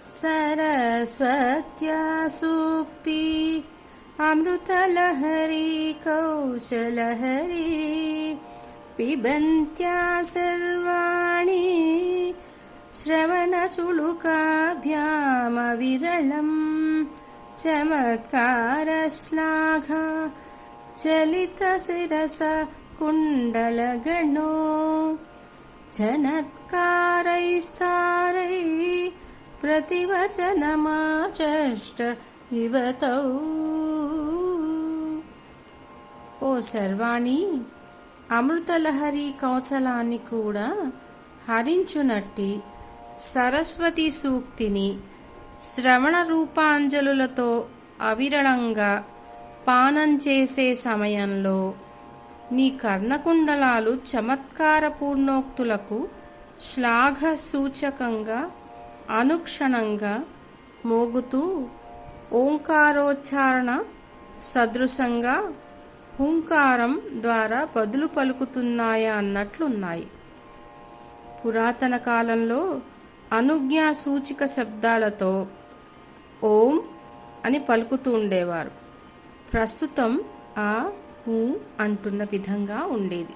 सरस्वत्या सूक्ति अमृतलहरी कौशलहरी पिबन्त्या सर्वाणि श्रवणचुलुकाभ्यामविरलम् चमत्कारश्लाघा चलितशिरस कुण्डलगणो जनत्कारैस्तारै प्रतिवचनमाचष्ट इवतौ। ఓ సర్వాణి, అమృతలహరి కౌశలాన్ని కూడా హరించునట్టి సరస్వతి సూక్తిని శ్రవణ రూపాంజలులతో అవిరళంగా పానం చేసే సమయంలో నీ కర్ణకుండలాలు చమత్కారపూర్ణోక్తులకు శ్లాఘ సూచకంగా అనుక్షణంగా మోగుతూ ఓంకారోచ్చారణ సదృశంగా హుంకారం ద్వారా బదులు పలుకుతున్నాయా అన్నట్లున్నాయి. పురాతన కాలంలో అనుజ్ఞా సూచిక శబ్దాలతో ఓం అని పలుకుతూ ఉండేవారు. ప్రస్తుతం ఆ ఊ అంటున్న విధంగా ఉండేది.